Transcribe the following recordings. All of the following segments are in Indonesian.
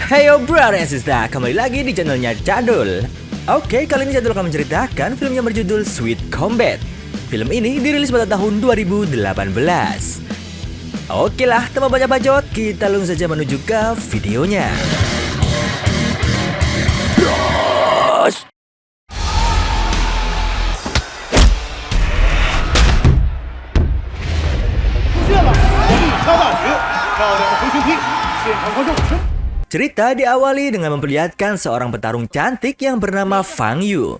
Heyo brother and sister, kembali lagi di channelnya Jadul. Oke, kali ini Jadul akan menceritakan film yang berjudul Sweet Combat. Film ini dirilis pada tahun 2018. Oke lah, tanpa banyak bacot, kita langsung saja menuju ke videonya. Yes! Cerita diawali dengan memperlihatkan seorang petarung cantik yang bernama Fang Yu.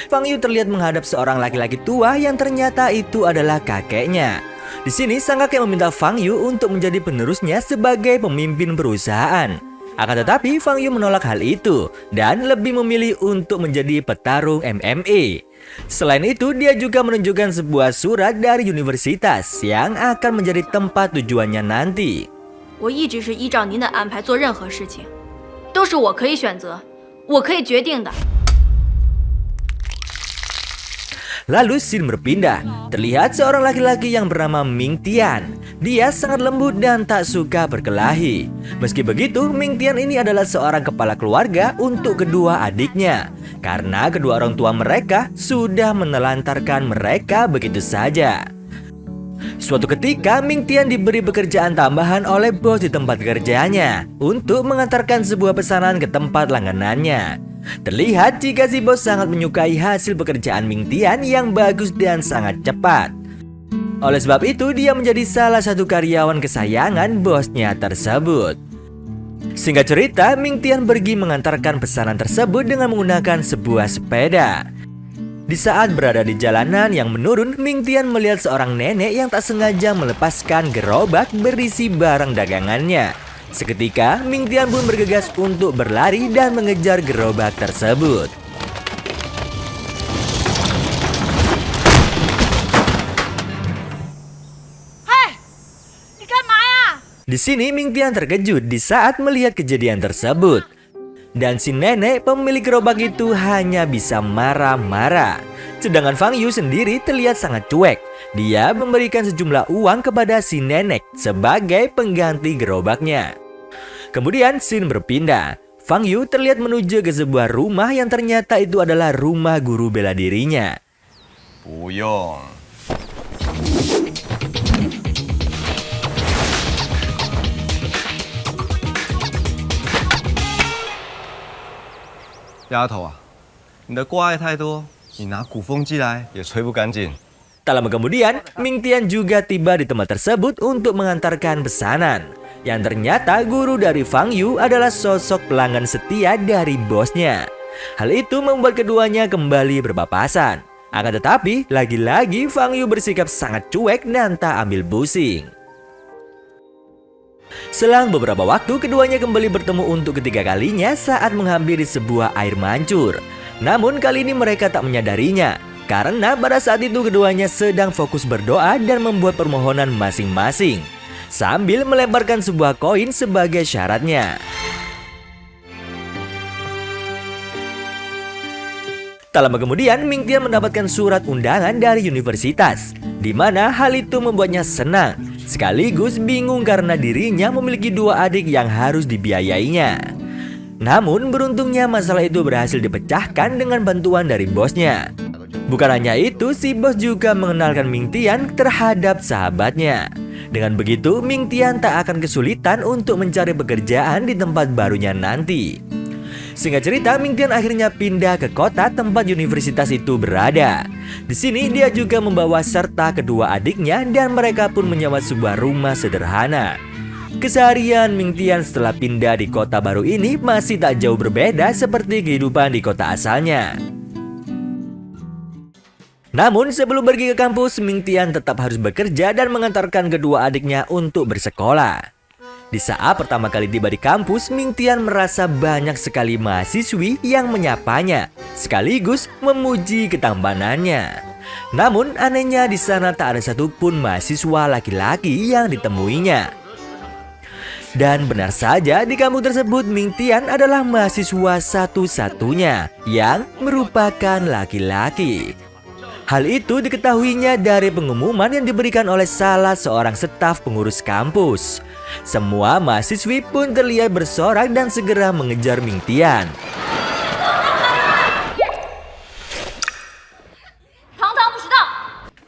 Fang Yu terlihat menghadap seorang laki-laki tua yang ternyata itu adalah kakeknya. Di sini sang kakek meminta Fang Yu untuk menjadi penerusnya sebagai pemimpin perusahaan. Akan tetapi Fang Yu menolak hal itu dan lebih memilih untuk menjadi petarung MMA. Selain itu, dia juga menunjukkan sebuah surat dari universitas yang akan menjadi tempat tujuannya nanti. 我一直是依照您的安排做任何事情，都是我可以选择，我可以决定的。 Lalu scene berpindah, terlihat seorang laki-laki yang bernama Ming Tian. Dia sangat lembut dan tak suka berkelahi. Meski begitu, Ming Tian ini adalah seorang kepala keluarga untuk kedua adiknya. Karena kedua orang tua mereka sudah menelantarkan mereka begitu saja. Suatu ketika, Ming Tian diberi pekerjaan tambahan oleh bos di tempat kerjanya untuk mengantarkan sebuah pesanan ke tempat langganannya. Terlihat jika si bos sangat menyukai hasil pekerjaan Ming Tian yang bagus dan sangat cepat. Oleh sebab itu, dia menjadi salah satu karyawan kesayangan bosnya tersebut. Singkat cerita, Ming Tian pergi mengantarkan pesanan tersebut dengan menggunakan sebuah sepeda. Di saat berada di jalanan yang menurun, Ming Tian melihat seorang nenek yang tak sengaja melepaskan gerobak berisi barang dagangannya. Seketika, Ming Tian pun bergegas untuk berlari dan mengejar gerobak tersebut. Hei,你干嘛呀? Di sini Ming Tian terkejut di saat melihat kejadian tersebut. Dan si nenek pemilik gerobak itu hanya bisa marah-marah. Sedangkan Fang Yu sendiri terlihat sangat cuek. Dia memberikan sejumlah uang kepada si nenek sebagai pengganti gerobaknya. Kemudian scene berpindah. Fang Yu terlihat menuju ke sebuah rumah yang ternyata itu adalah rumah guru bela dirinya. 不用。 丫头啊，你的挂碍太多，你拿鼓风机来也吹不干净。 Tak lama kemudian, Ming Tian juga tiba di tempat tersebut untuk mengantarkan pesanan. Yang ternyata guru dari Fang Yu adalah sosok pelanggan setia dari bosnya. Hal itu membuat keduanya kembali berpapasan. Akan tetapi, lagi-lagi Fang Yu bersikap sangat cuek dan tak ambil pusing. Selang beberapa waktu, keduanya kembali bertemu untuk ketiga kalinya saat menghampiri sebuah air mancur. Namun kali ini mereka tak menyadarinya, karena pada saat itu keduanya sedang fokus berdoa dan membuat permohonan masing-masing, sambil melemparkan sebuah koin sebagai syaratnya. Tak lama kemudian, Ming Tian mendapatkan surat undangan dari universitas, di mana hal itu membuatnya senang. Sekaligus bingung karena dirinya memiliki dua adik yang harus dibiayainya. Namun beruntungnya masalah itu berhasil dipecahkan dengan bantuan dari bosnya. Bukan hanya itu, si bos juga mengenalkan Ming Tian terhadap sahabatnya. Dengan begitu, Ming Tian tak akan kesulitan untuk mencari pekerjaan di tempat barunya nanti. Singkat cerita, Ming Tian akhirnya pindah ke kota tempat universitas itu berada. Di sini dia juga membawa serta kedua adiknya dan mereka pun menyewa sebuah rumah sederhana. Keseharian Ming Tian setelah pindah di kota baru ini masih tak jauh berbeda seperti kehidupan di kota asalnya. Namun sebelum pergi ke kampus, Ming Tian tetap harus bekerja dan mengantarkan kedua adiknya untuk bersekolah. Di saat pertama kali tiba di kampus, Ming Tian merasa banyak sekali mahasiswi yang menyapanya, sekaligus memuji ketampanannya. Namun anehnya di sana tak ada satupun mahasiswa laki-laki yang ditemuinya. Dan benar saja di kampus tersebut Ming Tian adalah mahasiswa satu-satunya yang merupakan laki-laki. Hal itu diketahuinya dari pengumuman yang diberikan oleh salah seorang staf pengurus kampus. Semua mahasiswi pun terlihat bersorak dan segera mengejar Ming Tian.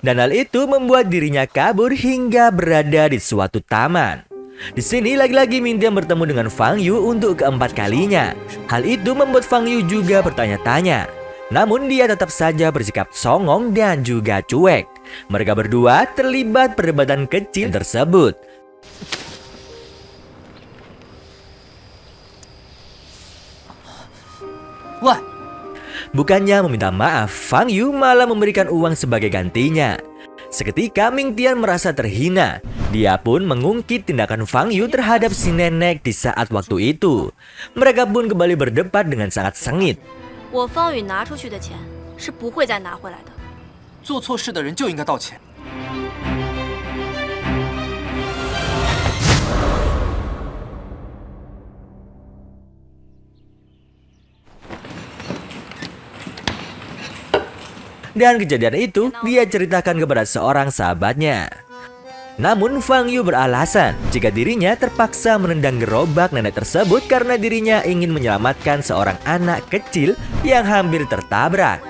Dan hal itu membuat dirinya kabur hingga berada di suatu taman. Di sini lagi-lagi Ming Tian bertemu dengan Fang Yu untuk keempat kalinya. Hal itu membuat Fang Yu juga bertanya-tanya. Namun dia tetap saja bersikap songong dan juga cuek. Mereka berdua terlibat perdebatan kecil tersebut. Wah, Bukannya meminta maaf, Fang Yu malah memberikan uang sebagai gantinya. Seketika Ming Tian merasa terhina. Dia pun mengungkit tindakan Fang Yu terhadap si nenek di saat waktu itu. Mereka pun kembali berdebat dengan sangat sengit. 我方宇拿出去的钱是不会再拿回来的。做错事的人就应该道歉。 Dan kejadian itu dia ceritakan kepada seorang sahabatnya. Namun Fang Yu beralasan jika dirinya terpaksa menendang gerobak nenek tersebut karena dirinya ingin menyelamatkan seorang anak kecil yang hampir tertabrak.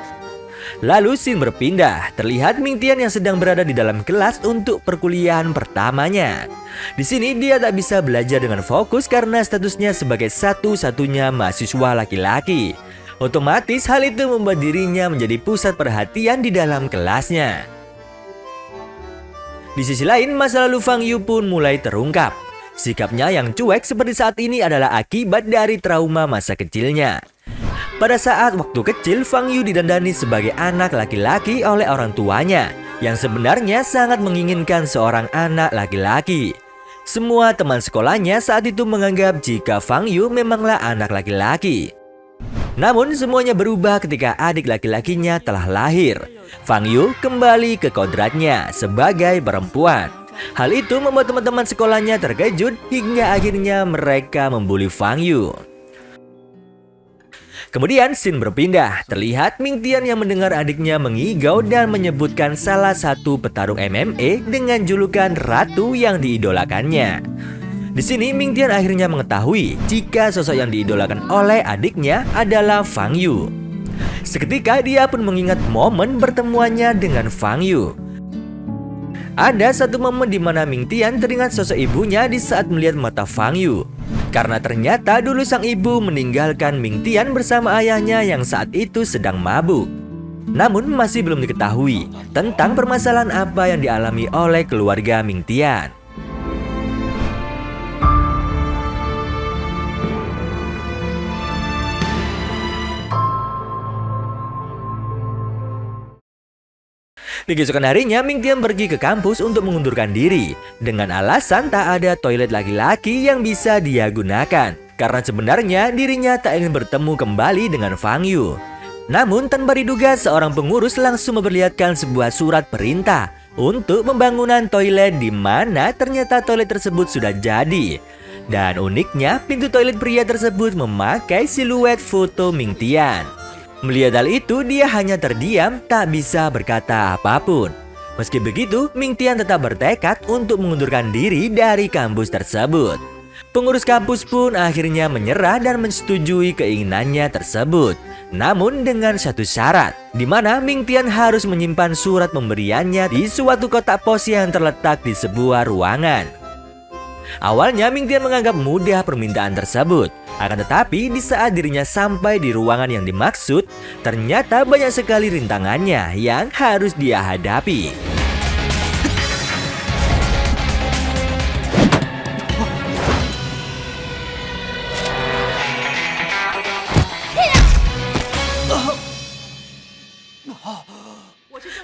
Lalu scene berpindah, terlihat Ming Tian yang sedang berada di dalam kelas untuk perkuliahan pertamanya. Di sini dia tak bisa belajar dengan fokus karena statusnya sebagai satu-satunya mahasiswa laki-laki. Otomatis hal itu membuat dirinya menjadi pusat perhatian di dalam kelasnya. Di sisi lain, masa lalu Fang Yu pun mulai terungkap. Sikapnya yang cuek seperti saat ini adalah akibat dari trauma masa kecilnya. Pada saat waktu kecil, Fang Yu didandani sebagai anak laki-laki oleh orang tuanya, yang sebenarnya sangat menginginkan seorang anak laki-laki. Semua teman sekolahnya saat itu menganggap jika Fang Yu memanglah anak laki-laki. Namun semuanya berubah ketika adik laki-lakinya telah lahir. Fang Yu kembali ke kodratnya sebagai perempuan. Hal itu membuat teman-teman sekolahnya terkejut hingga akhirnya mereka membuli Fang Yu. Kemudian scene berpindah, terlihat Ming Tian yang mendengar adiknya mengigau dan menyebutkan salah satu petarung MMA dengan julukan Ratu yang diidolakannya. Di sini Ming Tian akhirnya mengetahui jika sosok yang diidolakan oleh adiknya adalah Fang Yu. Seketika dia pun mengingat momen pertemuannya dengan Fang Yu. Ada satu momen di mana Ming Tian teringat sosok ibunya di saat melihat mata Fang Yu. Karena ternyata dulu sang ibu meninggalkan Ming Tian bersama ayahnya yang saat itu sedang mabuk. Namun masih belum diketahui tentang permasalahan apa yang dialami oleh keluarga Ming Tian. Di keesokan harinya, Ming Tian pergi ke kampus untuk mengundurkan diri dengan alasan tak ada toilet laki-laki yang bisa dia gunakan. Karena sebenarnya dirinya tak ingin bertemu kembali dengan Fang Yu. Namun tanpa diduga seorang pengurus langsung memperlihatkan sebuah surat perintah untuk pembangunan toilet di mana ternyata toilet tersebut sudah jadi. Dan uniknya pintu toilet pria tersebut memakai siluet foto Ming Tian. Melihat hal itu, dia hanya terdiam, tak bisa berkata apapun. Meski begitu, Ming Tian tetap bertekad untuk mengundurkan diri dari kampus tersebut. Pengurus kampus pun akhirnya menyerah dan menyetujui keinginannya tersebut. Namun dengan satu syarat, di mana Ming Tian harus menyimpan surat pemberiannya di suatu kotak pos yang terletak di sebuah ruangan. Awalnya Ming Tian menganggap mudah permintaan tersebut. Akan tetapi di saat dirinya sampai di ruangan yang dimaksud, ternyata banyak sekali rintangannya yang harus dia hadapi.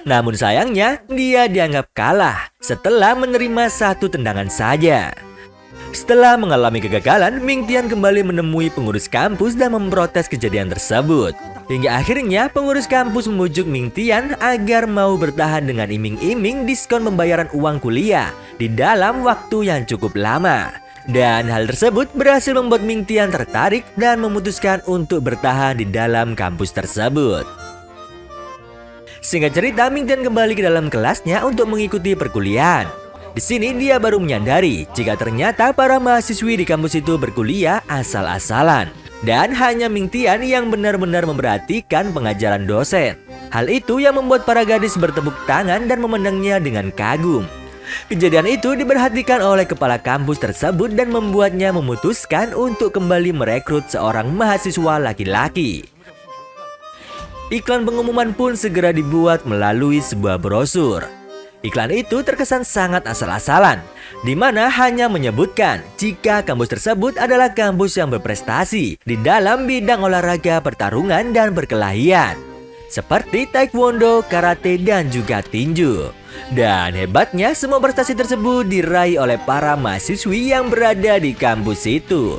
Namun sayangnya, dia dianggap kalah setelah menerima satu tendangan saja. Setelah mengalami kegagalan, Ming Tian kembali menemui pengurus kampus dan memprotes kejadian tersebut. Hingga akhirnya pengurus kampus membujuk Ming Tian agar mau bertahan dengan iming-iming diskon pembayaran uang kuliah di dalam waktu yang cukup lama. Dan hal tersebut berhasil membuat Ming Tian tertarik dan memutuskan untuk bertahan di dalam kampus tersebut. Singkat cerita, Ming Tian kembali ke dalam kelasnya untuk mengikuti perkuliahan. Di sini dia baru menyadari jika ternyata para mahasiswi di kampus itu berkuliah asal-asalan. Dan hanya Ming Tian yang benar-benar memperhatikan pengajaran dosen. Hal itu yang membuat para gadis bertepuk tangan dan memandangnya dengan kagum. Kejadian itu diperhatikan oleh kepala kampus tersebut dan membuatnya memutuskan untuk kembali merekrut seorang mahasiswa laki-laki. Iklan pengumuman pun segera dibuat melalui sebuah brosur. Iklan itu terkesan sangat asal-asalan, di mana hanya menyebutkan jika kampus tersebut adalah kampus yang berprestasi di dalam bidang olahraga pertarungan dan perkelahian, seperti taekwondo, karate, dan juga tinju. Dan hebatnya semua prestasi tersebut diraih oleh para mahasiswi yang berada di kampus itu.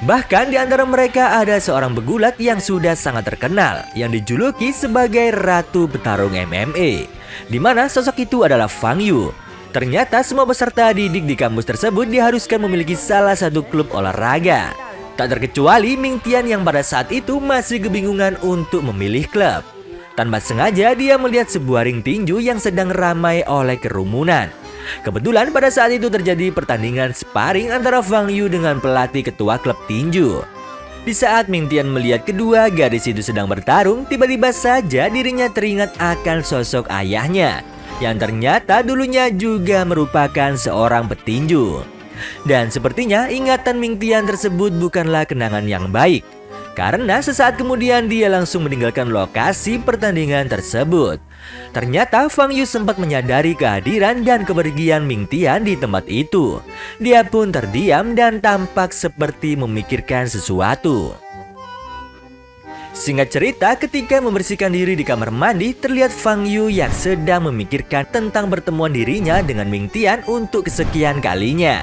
Bahkan di antara mereka ada seorang pegulat yang sudah sangat terkenal yang dijuluki sebagai Ratu Petarung MMA, di mana sosok itu adalah Fang Yu. Ternyata semua peserta didik di kampus tersebut diharuskan memiliki salah satu klub olahraga. Tak terkecuali Ming Tian yang pada saat itu masih kebingungan untuk memilih klub. Tanpa sengaja dia melihat sebuah ring tinju yang sedang ramai oleh kerumunan. Kebetulan pada saat itu terjadi pertandingan sparring antara Fang Yu dengan pelatih ketua klub tinju. Di saat Ming Tian melihat kedua gadis itu sedang bertarung, tiba-tiba saja dirinya teringat akan sosok ayahnya yang ternyata dulunya juga merupakan seorang petinju. Dan sepertinya ingatan Ming Tian tersebut bukanlah kenangan yang baik, karena sesaat kemudian dia langsung meninggalkan lokasi pertandingan tersebut. Ternyata Fang Yu sempat menyadari kehadiran dan kepergian Ming Tian di tempat itu. Dia pun terdiam dan tampak seperti memikirkan sesuatu. Singkat cerita, ketika membersihkan diri di kamar mandi, terlihat Fang Yu yang sedang memikirkan tentang pertemuan dirinya dengan Ming Tian untuk kesekian kalinya.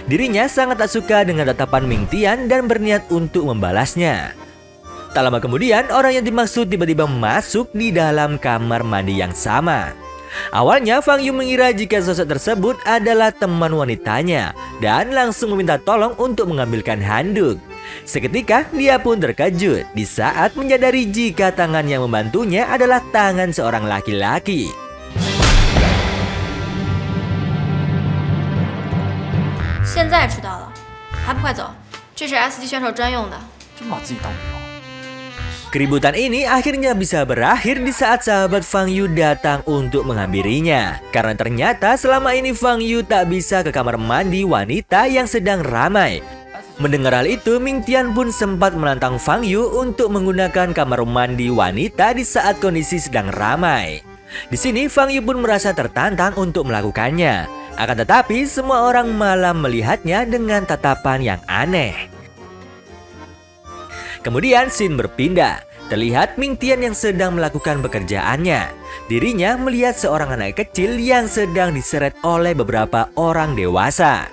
Dirinya sangat tak suka dengan tatapan Ming Tian dan berniat untuk membalasnya. Tak lama kemudian, orang yang dimaksud tiba-tiba masuk di dalam kamar mandi yang sama. Awalnya Fang Yu mengira jika sosok tersebut adalah teman wanitanya dan langsung meminta tolong untuk mengambilkan handuk. Seketika dia pun terkejut di saat menyadari jika tangan yang membantunya adalah tangan seorang laki-laki. 现在迟到了，还不快走？这是 S 级选手专用的。真把自己当女王。 Keributan ini akhirnya bisa berakhir di saat sahabat Fang Yu datang untuk menghampirinya. Karena ternyata selama ini Fang Yu tak bisa ke kamar mandi wanita yang sedang ramai. Mendengar hal itu, Ming Tian pun sempat menantang Fang Yu untuk menggunakan kamar mandi wanita di saat kondisi sedang ramai. Di sini Fang Yu pun merasa tertantang untuk melakukannya. Akan tetapi semua orang malah melihatnya dengan tatapan yang aneh. Kemudian scene berpindah. Terlihat Ming Tian yang sedang melakukan pekerjaannya. Dirinya melihat seorang anak kecil yang sedang diseret oleh beberapa orang dewasa.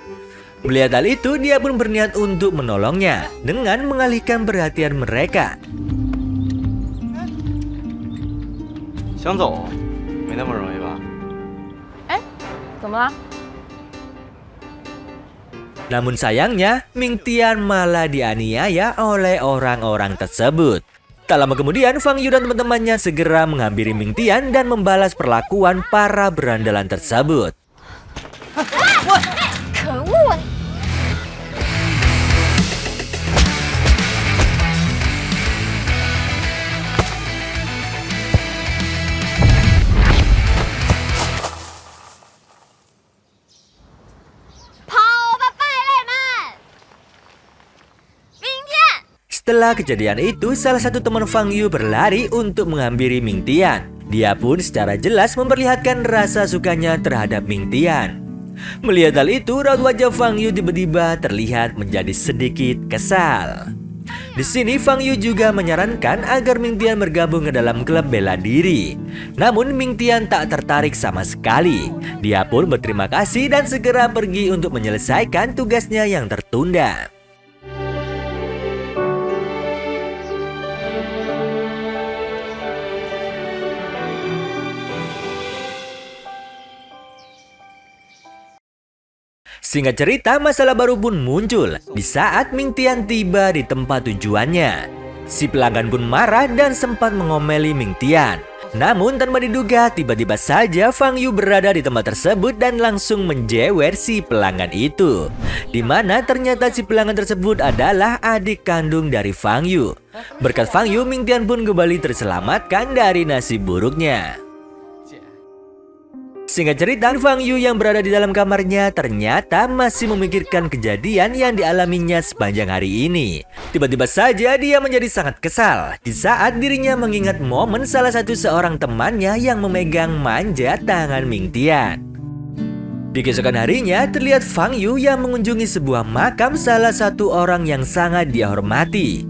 Melihat hal itu, dia pun berniat untuk menolongnya dengan mengalihkan perhatian mereka. 想走，没那么容易吧？ 怎么了？ Namun sayangnya, Ming Tian malah dianiaya oleh orang-orang tersebut. Tak lama kemudian, Fang Yu dan teman-temannya segera menghampiri Ming Tian dan membalas perlakuan para berandalan tersebut. 可恶！ Setelah kejadian itu, salah satu teman Fang Yu berlari untuk menghampiri Ming Tian. Dia pun secara jelas memperlihatkan rasa sukanya terhadap Ming Tian. Melihat hal itu, raut wajah Fang Yu tiba-tiba terlihat menjadi sedikit kesal. Di sini Fang Yu juga menyarankan agar Ming Tian bergabung ke dalam klub bela diri. Namun Ming Tian tak tertarik sama sekali. Dia pun berterima kasih dan segera pergi untuk menyelesaikan tugasnya yang tertunda. Singkat cerita, masalah baru pun muncul di saat Ming Tian tiba di tempat tujuannya. Si pelanggan pun marah dan sempat mengomeli Ming Tian. Namun tanpa diduga, tiba-tiba saja Fang Yu berada di tempat tersebut dan langsung menjewer si pelanggan itu. Di mana ternyata si pelanggan tersebut adalah adik kandung dari Fang Yu. Berkat Fang Yu, Ming Tian pun kembali terselamatkan dari nasib buruknya. Singkat cerita, Fang Yu yang berada di dalam kamarnya ternyata masih memikirkan kejadian yang dialaminya sepanjang hari ini. Tiba-tiba saja dia menjadi sangat kesal di saat dirinya mengingat momen salah satu seorang temannya yang memegang manjat tangan Ming Tian. Di keesokan harinya, terlihat Fang Yu yang mengunjungi sebuah makam salah satu orang yang sangat dia hormati.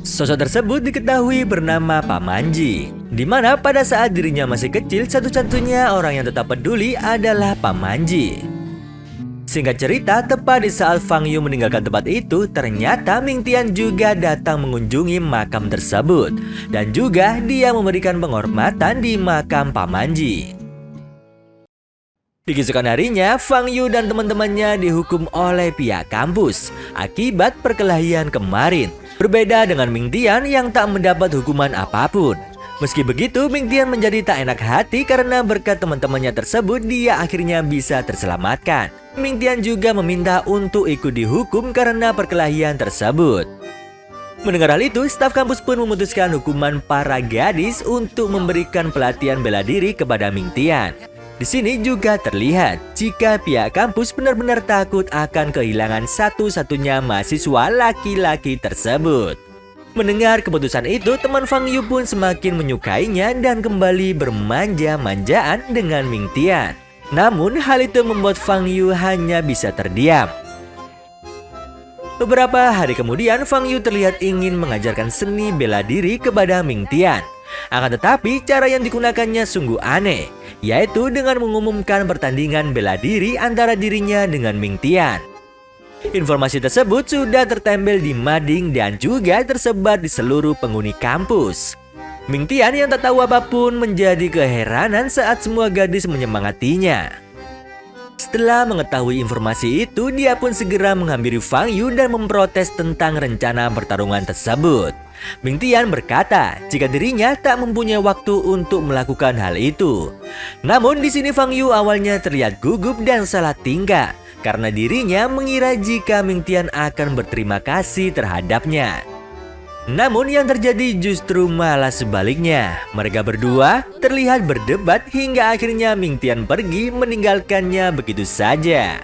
Sosok tersebut diketahui bernama Pamanji, di mana pada saat dirinya masih kecil, satu-satunya orang yang tetap peduli adalah Pamanji. Singkat cerita, tepat di saat Fang Yu meninggalkan tempat itu, ternyata Ming Tian juga datang mengunjungi makam tersebut. Dan juga dia memberikan penghormatan di makam Pamanji. Di keesokan harinya, Fang Yu dan teman-temannya dihukum oleh pihak kampus akibat perkelahian kemarin. Berbeda dengan Ming Tian yang tak mendapat hukuman apapun. Meski begitu, Ming Tian menjadi tak enak hati karena berkat teman-temannya tersebut dia akhirnya bisa terselamatkan. Ming Tian juga meminta untuk ikut dihukum karena perkelahian tersebut. Mendengar hal itu, staf kampus pun memutuskan hukuman para gadis untuk memberikan pelatihan bela diri kepada Ming Tian. Di sini juga terlihat jika pihak kampus benar-benar takut akan kehilangan satu-satunya mahasiswa laki-laki tersebut. Mendengar keputusan itu, teman Fang Yu pun semakin menyukainya dan kembali bermanja-manjaan dengan Ming Tian. Namun hal itu membuat Fang Yu hanya bisa terdiam. Beberapa hari kemudian, Fang Yu terlihat ingin mengajarkan seni bela diri kepada Ming Tian. Akan tetapi cara yang digunakannya sungguh aneh, yaitu dengan mengumumkan pertandingan bela diri antara dirinya dengan Ming Tian. Informasi tersebut sudah tertempel di mading dan juga tersebar di seluruh penghuni kampus. Ming Tian yang tak tahu apapun menjadi keheranan saat semua gadis menyemangatinya. Setelah mengetahui informasi itu, dia pun segera menghampiri Fang Yu dan memprotes tentang rencana pertarungan tersebut. Ming Tian berkata jika dirinya tak mempunyai waktu untuk melakukan hal itu. Namun di sini Fang Yu awalnya terlihat gugup dan salah tingkah karena dirinya mengira jika Ming Tian akan berterima kasih terhadapnya. Namun yang terjadi justru malah sebaliknya. Mereka berdua terlihat berdebat hingga akhirnya Ming Tian pergi meninggalkannya begitu saja.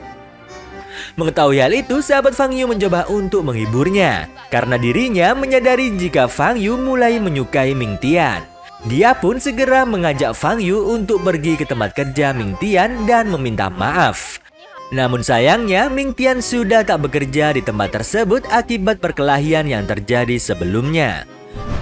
Mengetahui hal itu, sahabat Fang Yu mencoba untuk menghiburnya karena dirinya menyadari jika Fang Yu mulai menyukai Ming Tian. Dia pun segera mengajak Fang Yu untuk pergi ke tempat kerja Ming Tian dan meminta maaf. Namun sayangnya, Ming Tian sudah tak bekerja di tempat tersebut akibat perkelahian yang terjadi sebelumnya.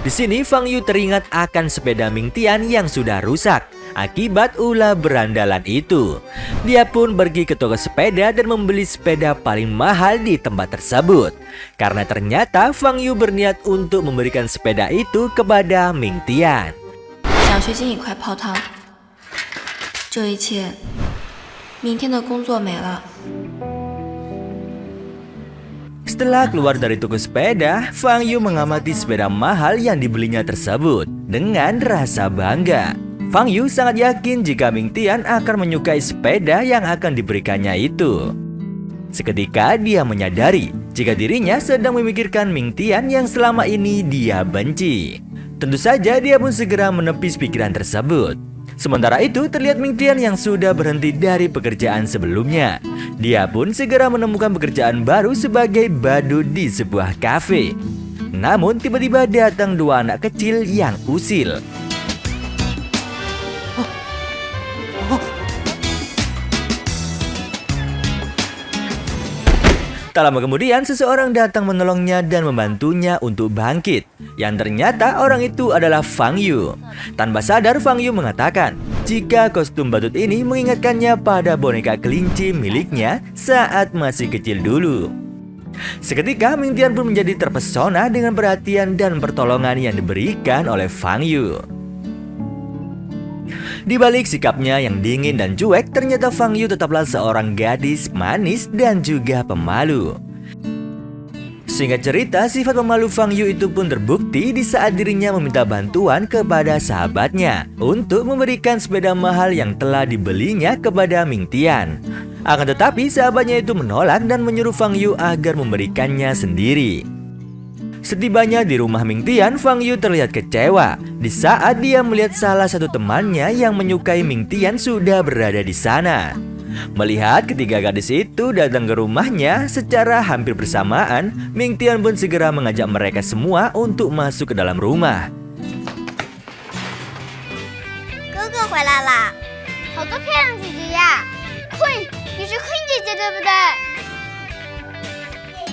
Di sini Fang Yu teringat akan sepeda Ming Tian yang sudah rusak akibat ulah berandalan itu. Dia pun pergi ke toko sepeda dan membeli sepeda paling mahal di tempat tersebut. Karena ternyata Fang Yu berniat untuk memberikan sepeda itu kepada Ming Tian. 奖学金一块泡汤，这一切，明天的工作没了。 Setelah keluar dari toko sepeda, Fang Yu mengamati sepeda mahal yang dibelinya tersebut dengan rasa bangga. Fang Yu sangat yakin jika Ming Tian akan menyukai sepeda yang akan diberikannya itu. Seketika dia menyadari jika dirinya sedang memikirkan Ming Tian yang selama ini dia benci. Tentu saja dia pun segera menepis pikiran tersebut. Sementara itu terlihat Ming Tian yang sudah berhenti dari pekerjaan sebelumnya. Dia pun segera menemukan pekerjaan baru sebagai badut di sebuah kafe. Namun tiba-tiba datang dua anak kecil yang usil. Tak lama kemudian seseorang datang menolongnya dan membantunya untuk bangkit. Yang ternyata orang itu adalah Fang Yu. Tanpa sadar Fang Yu mengatakan jika kostum badut ini mengingatkannya pada boneka kelinci miliknya saat masih kecil dulu. Seketika Ming Tian pun menjadi terpesona dengan perhatian dan pertolongan yang diberikan oleh Fang Yu. Di balik sikapnya yang dingin dan cuek, ternyata Fang Yu tetaplah seorang gadis manis dan juga pemalu. Singkat cerita, sifat pemalu Fang Yu itu pun terbukti di saat dirinya meminta bantuan kepada sahabatnya untuk memberikan sepeda mahal yang telah dibelinya kepada Ming Tian. Akan tetapi sahabatnya itu menolak dan menyuruh Fang Yu agar memberikannya sendiri. Setibanya di rumah Ming Tian, Fang Yu terlihat kecewa di saat dia melihat salah satu temannya yang menyukai Ming Tian sudah berada di sana. Melihat ketiga gadis itu datang ke rumahnya secara hampir bersamaan, Ming Tian pun segera mengajak mereka semua untuk masuk ke dalam rumah. 哥哥回来啦，好多漂亮姐姐呀！Queen，你是 Queen 姐姐对不对？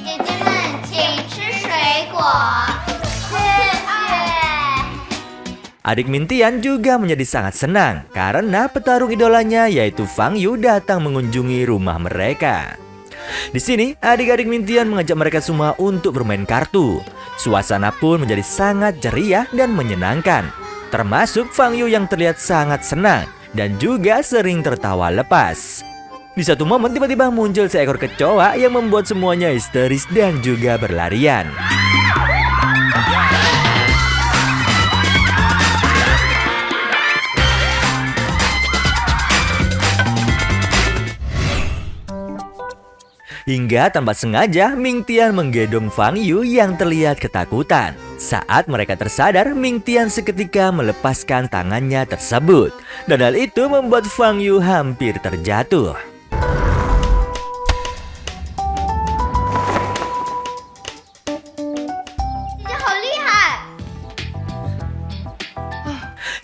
姐姐们，请吃水果。谢谢。 Adik Ming Tian juga menjadi sangat senang karena petarung idolanya yaitu Fang Yu datang mengunjungi rumah mereka. Di sini, adik-adik Ming Tian mengajak mereka semua untuk bermain kartu. Suasana pun menjadi sangat ceria dan menyenangkan. Termasuk Fang Yu yang terlihat sangat senang dan juga sering tertawa lepas. Di satu momen tiba-tiba muncul seekor kecoa yang membuat semuanya histeris dan juga berlarian. Hingga tanpa sengaja, Ming Tian menggendong Fang Yu yang terlihat ketakutan. Saat mereka tersadar, Ming Tian seketika melepaskan tangannya tersebut. Dan hal itu membuat Fang Yu hampir terjatuh.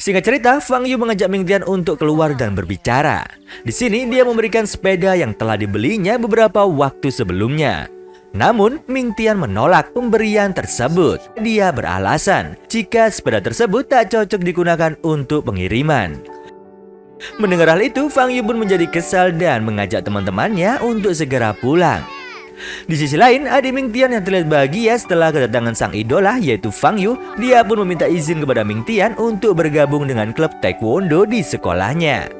Singkat cerita, Fang Yu mengajak Ming Tian untuk keluar dan berbicara. Di sini dia memberikan sepeda yang telah dibelinya beberapa waktu sebelumnya. Namun, Ming Tian menolak pemberian tersebut. Dia beralasan jika sepeda tersebut tak cocok digunakan untuk pengiriman. Mendengar hal itu, Fang Yu pun menjadi kesal dan mengajak teman-temannya untuk segera pulang. Di sisi lain, adik Ming Tian yang terlihat bahagia setelah kedatangan sang idola yaitu Fang Yu, dia pun meminta izin kepada Ming Tian untuk bergabung dengan klub taekwondo di sekolahnya.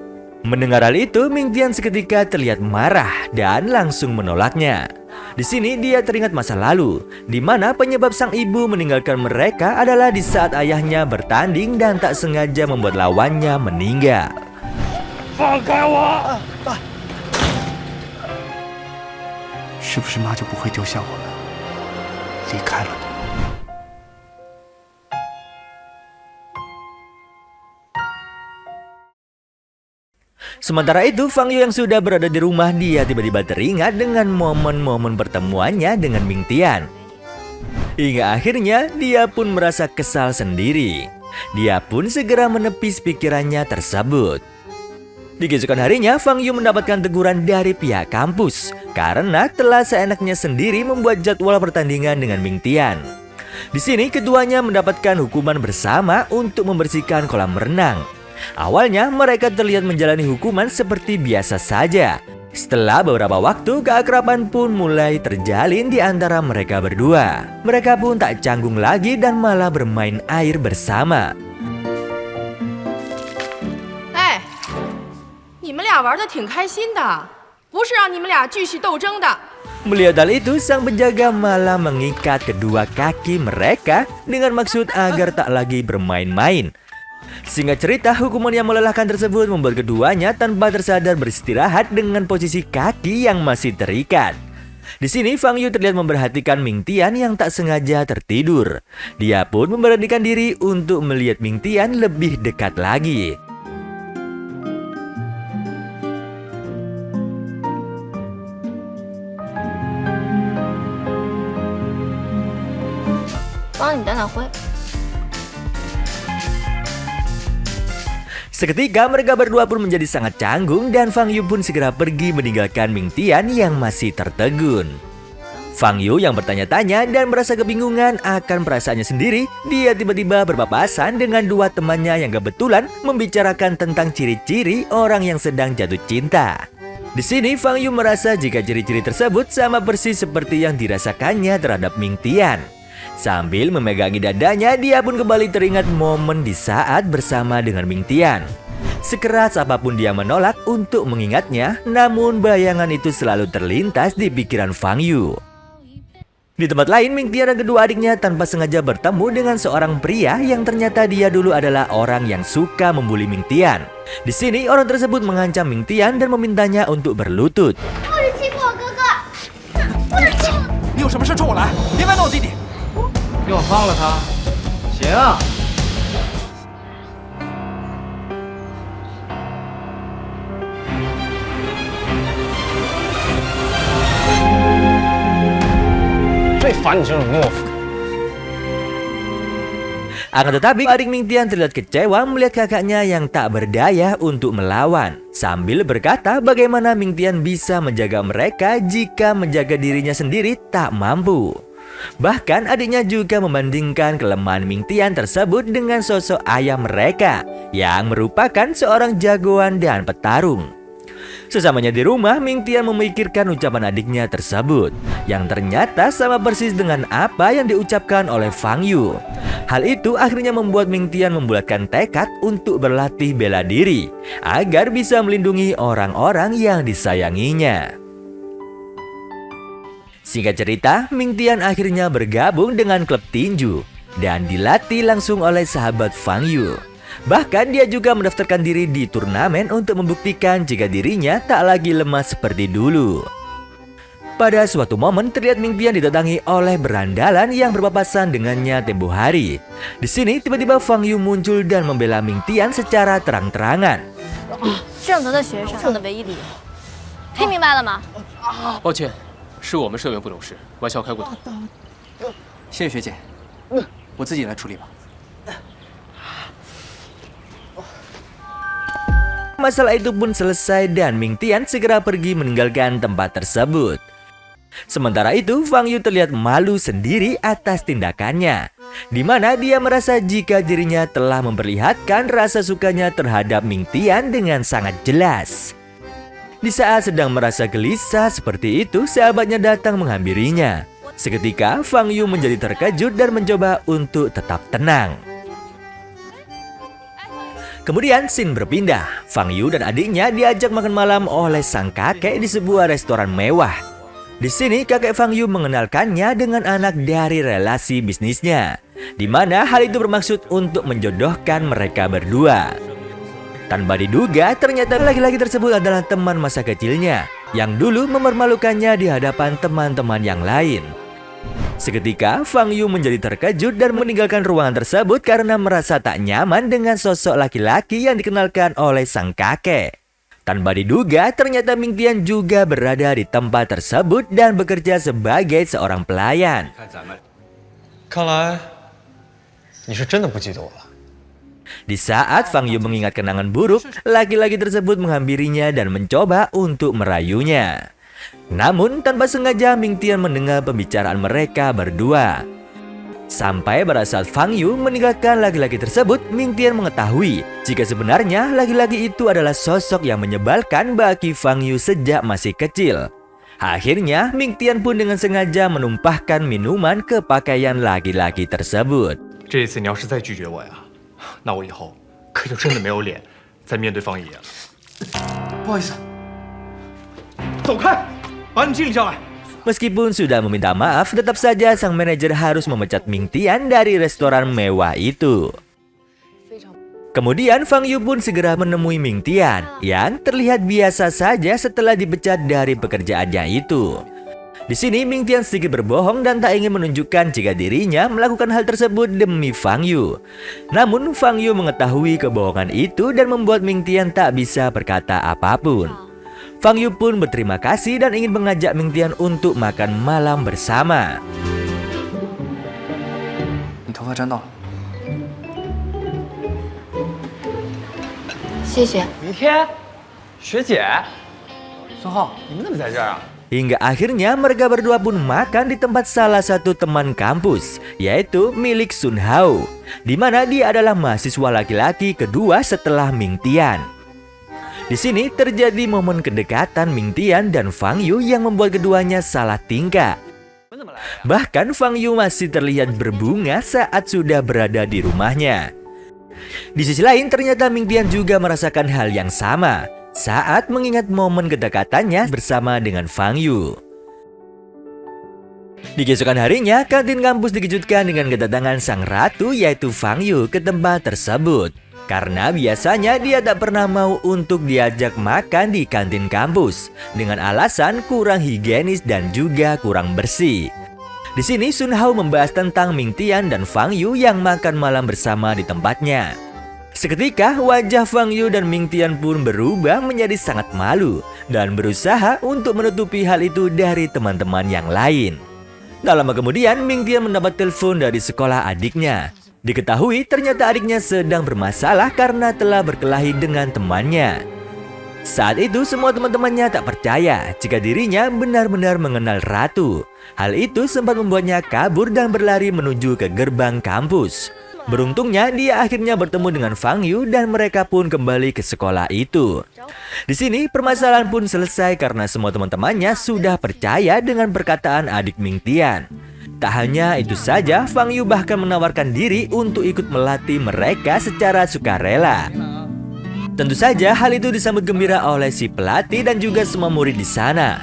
Mendengar hal itu, Ming Tian seketika terlihat marah dan langsung menolaknya. Di sini dia teringat masa lalu, di mana penyebab sang ibu meninggalkan mereka adalah di saat ayahnya bertanding dan tak sengaja membuat lawannya meninggal. 放开我！ 是不是妈就不会丢下我们，离开了你？ Sementara itu, Fang Yu yang sudah berada di rumah, dia tiba-tiba teringat dengan momen-momen pertemuannya dengan Ming Tian. Hingga akhirnya dia pun merasa kesal sendiri. Dia pun segera menepis pikirannya tersebut. Di keesokan harinya, Fang Yu mendapatkan teguran dari pihak kampus karena telah seenaknya sendiri membuat jadwal pertandingan dengan Ming Tian. Di sini keduanya mendapatkan hukuman bersama untuk membersihkan kolam renang. Awalnya mereka terlihat menjalani hukuman seperti biasa saja. Setelah beberapa waktu, keakraban pun mulai terjalin di antara mereka berdua. Mereka pun tak canggung lagi dan malah bermain air bersama. 哎，你们俩玩的挺开心的，不是让你们俩继续斗争的。 Melihat hal itu, sang penjaga malah mengikat kedua kaki mereka dengan maksud agar tak lagi bermain-main. Singkat cerita, hukuman yang melelahkan tersebut membuat keduanya tanpa tersadar beristirahat dengan posisi kaki yang masih terikat. Di sini, Fang Yu terlihat memperhatikan Ming Tian yang tak sengaja tertidur. Dia pun memberanikan diri untuk melihat Ming Tian lebih dekat lagi. 帮你挡挡灰。 Seketika mereka berdua pun menjadi sangat canggung dan Fang Yu pun segera pergi meninggalkan Ming Tian yang masih tertegun. Fang Yu yang bertanya-tanya dan merasa kebingungan akan perasaannya sendiri, dia tiba-tiba berpapasan dengan dua temannya yang kebetulan membicarakan tentang ciri-ciri orang yang sedang jatuh cinta. Di sini Fang Yu merasa jika ciri-ciri tersebut sama persis seperti yang dirasakannya terhadap Ming Tian. Sambil memegangi dadanya, dia pun kembali teringat momen di saat bersama dengan Ming Tian. Sekeras apapun dia menolak untuk mengingatnya, namun bayangan itu selalu terlintas di pikiran Fang Yu. Di tempat lain, Ming Tian dan kedua adiknya tanpa sengaja bertemu dengan seorang pria yang ternyata dia dulu adalah orang yang suka membuli Ming Tian. Di sini, orang tersebut mengancam Ming Tian dan memintanya untuk berlutut. 不许欺负我哥哥！不许欺负！你有什么事冲我来，别玩弄我弟弟。要放了他？行啊。最烦你这种懦夫。 Akan tetapi, adik Ming Tian terlihat kecewa melihat kakaknya yang tak berdaya untuk melawan. Sambil berkata bagaimana Ming Tian bisa menjaga mereka jika menjaga dirinya sendiri tak mampu. Bahkan adiknya juga membandingkan kelemahan Ming Tian tersebut dengan sosok ayah mereka yang merupakan seorang jagoan dan petarung. Sesamanya di rumah, Ming Tian memikirkan ucapan adiknya tersebut yang ternyata sama persis dengan apa yang diucapkan oleh Fang Yu. Hal itu akhirnya membuat Ming Tian membulatkan tekad untuk berlatih bela diri agar bisa melindungi orang-orang yang disayanginya. Singkat cerita, Ming Tian akhirnya bergabung dengan klub tinju dan dilatih langsung oleh sahabat Fang Yu. Bahkan dia juga mendaftarkan diri di turnamen untuk membuktikan jika dirinya tak lagi lemah seperti dulu. Pada suatu momen terlihat Ming Tian didatangi oleh berandalan yang berpapasan dengannya tempo hari. Di sini tiba-tiba Fang Yu muncul dan membela Ming Tian secara terang-terangan. 正德的学生送的唯一礼物，听明白了吗？抱歉，是我们社员不懂事，玩笑开过头。谢谢学姐，我自己来处理吧。 Masalah itu pun selesai dan Ming Tian segera pergi meninggalkan tempat tersebut. Sementara itu, Fang Yu terlihat malu sendiri atas tindakannya, di mana dia merasa jika dirinya telah memperlihatkan rasa sukanya terhadap Ming Tian dengan sangat jelas. Di saat sedang merasa gelisah seperti itu, sahabatnya datang menghampirinya. Seketika, Fang Yu menjadi terkejut dan mencoba untuk tetap tenang. Kemudian scene berpindah, Fang Yu dan adiknya diajak makan malam oleh sang kakek di sebuah restoran mewah. Di sini kakek Fang Yu mengenalkannya dengan anak dari relasi bisnisnya, di mana hal itu bermaksud untuk menjodohkan mereka berdua. Tanpa diduga, ternyata laki-laki tersebut adalah teman masa kecilnya yang dulu mempermalukannya di hadapan teman-teman yang lain. Seketika, Fang Yu menjadi terkejut dan meninggalkan ruangan tersebut karena merasa tak nyaman dengan sosok laki-laki yang dikenalkan oleh sang kakek. Tanpa diduga, ternyata Ming Tian juga berada di tempat tersebut dan bekerja sebagai seorang pelayan. 看来你是真的不记得我了。 Di saat Fang Yu mengingat kenangan buruk, laki-laki tersebut menghampirinya dan mencoba untuk merayunya. Namun tanpa sengaja Ming Tian mendengar pembicaraan mereka berdua. Sampai pada saat Fang Yu meninggalkan laki-laki tersebut, Ming Tian mengetahui jika sebenarnya laki-laki itu adalah sosok yang menyebalkan bagi Fang Yu sejak masih kecil. Akhirnya Ming Tian pun dengan sengaja menumpahkan minuman ke pakaian laki-laki tersebut. 这一次你要是再拒绝我呀，那我以后可就真的没有脸再面对方爷爷了。不好意思， 走开，把你经理叫来。 Meskipun sudah meminta maaf, tetap saja sang manajer harus memecat Ming Tian dari restoran mewah itu. Kemudian Fang Yu pun segera menemui Ming Tian yang terlihat biasa saja setelah dipecat dari pekerjaannya itu. Di sini Ming Tian sedikit berbohong dan tak ingin menunjukkan jika dirinya melakukan hal tersebut demi Fang Yu. Namun Fang Yu mengetahui kebohongan itu dan membuat Ming Tian tak bisa berkata apapun. Fang Yu pun berterima kasih dan ingin mengajak Ming Tian untuk makan malam bersama. 你头发沾到了。 谢谢。明天，学姐，孙浩，你们怎么在这儿啊？ Hingga akhirnya mereka berdua pun makan di tempat salah satu teman kampus, yaitu milik Sun Hao, di mana dia adalah mahasiswa laki-laki kedua setelah Ming Tian. Di sini terjadi momen kedekatan Ming Tian dan Fang Yu yang membuat keduanya salah tingkah. Bahkan Fang Yu masih terlihat berbunga saat sudah berada di rumahnya. Di sisi lain ternyata Ming Tian juga merasakan hal yang sama saat mengingat momen kedekatannya bersama dengan Fang Yu. Di keesokan harinya, kantin kampus dikejutkan dengan kedatangan sang ratu yaitu Fang Yu ke tempat tersebut. Karena biasanya dia tak pernah mau untuk diajak makan di kantin kampus dengan alasan kurang higienis dan juga kurang bersih. Di sini Sun Hao membahas tentang Ming Tian dan Fang Yu yang makan malam bersama di tempatnya. Seketika wajah Fang Yu dan Ming Tian pun berubah menjadi sangat malu dan berusaha untuk menutupi hal itu dari teman-teman yang lain. Tak lama kemudian, Ming Tian mendapat telepon dari sekolah adiknya. Diketahui ternyata adiknya sedang bermasalah karena telah berkelahi dengan temannya. Saat itu semua teman-temannya tak percaya jika dirinya benar-benar mengenal ratu. Hal itu sempat membuatnya kabur dan berlari menuju ke gerbang kampus. Beruntungnya dia akhirnya bertemu dengan Fang Yu dan mereka pun kembali ke sekolah itu. Di sini permasalahan pun selesai karena semua teman-temannya sudah percaya dengan perkataan adik Ming Tian. Tak hanya itu saja, Fang Yu bahkan menawarkan diri untuk ikut melatih mereka secara sukarela. Tentu saja hal itu disambut gembira oleh si pelatih dan juga semua murid di sana.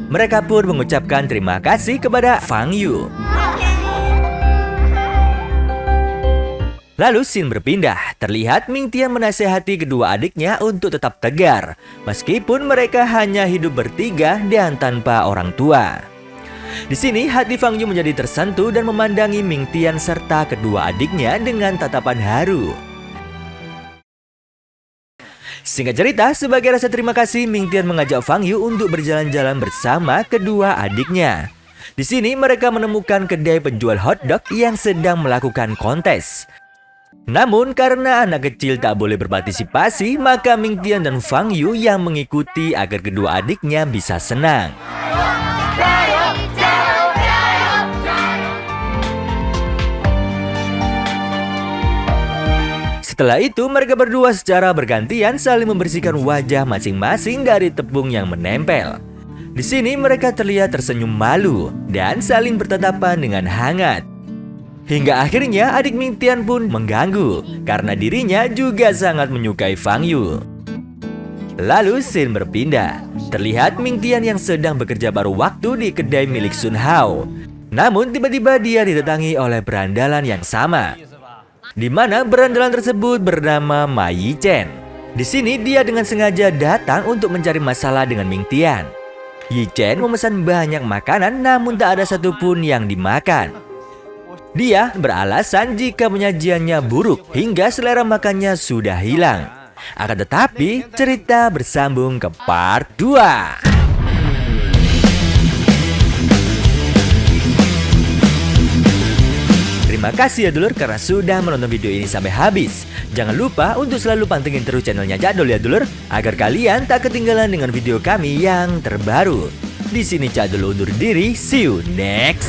Mereka pun mengucapkan terima kasih kepada Fang Yu. Lalu scene berpindah, terlihat Ming Tian menasehati kedua adiknya untuk tetap tegar, meskipun mereka hanya hidup bertiga dan tanpa orang tua. Di sini hati Fang Yu menjadi tersentuh dan memandangi Ming Tian serta kedua adiknya dengan tatapan haru. Singkat cerita, sebagai rasa terima kasih, Ming Tian mengajak Fang Yu untuk berjalan-jalan bersama kedua adiknya. Di sini mereka menemukan kedai penjual hotdog yang sedang melakukan kontes. Namun karena anak kecil tak boleh berpartisipasi, maka Ming Tian dan Fang Yu yang mengikuti agar kedua adiknya bisa senang. Setelah itu mereka berdua secara bergantian saling membersihkan wajah masing-masing dari tepung yang menempel. Di sini mereka terlihat tersenyum malu dan saling bertatapan dengan hangat. Hingga akhirnya adik Ming Tian pun mengganggu karena dirinya juga sangat menyukai Fang Yu. Lalu scene berpindah. Terlihat Ming Tian yang sedang bekerja paruh waktu di kedai milik Sun Hao. Namun tiba-tiba dia didatangi oleh berandalan yang sama, di mana berandalan tersebut bernama Ma Yichen. Di sini dia dengan sengaja datang untuk mencari masalah dengan Ming Tian. Yichen memesan banyak makanan namun tak ada satupun yang dimakan. Dia beralasan jika penyajiannya buruk hingga selera makannya sudah hilang. Akan tetapi cerita bersambung ke part 2. Terima kasih ya dulur karena sudah menonton video ini sampai habis. Jangan lupa untuk selalu pantengin terus channelnya Cak Dul ya dulur, agar kalian tak ketinggalan dengan video kami yang terbaru. Di sini Cak Dul undur diri, see you next.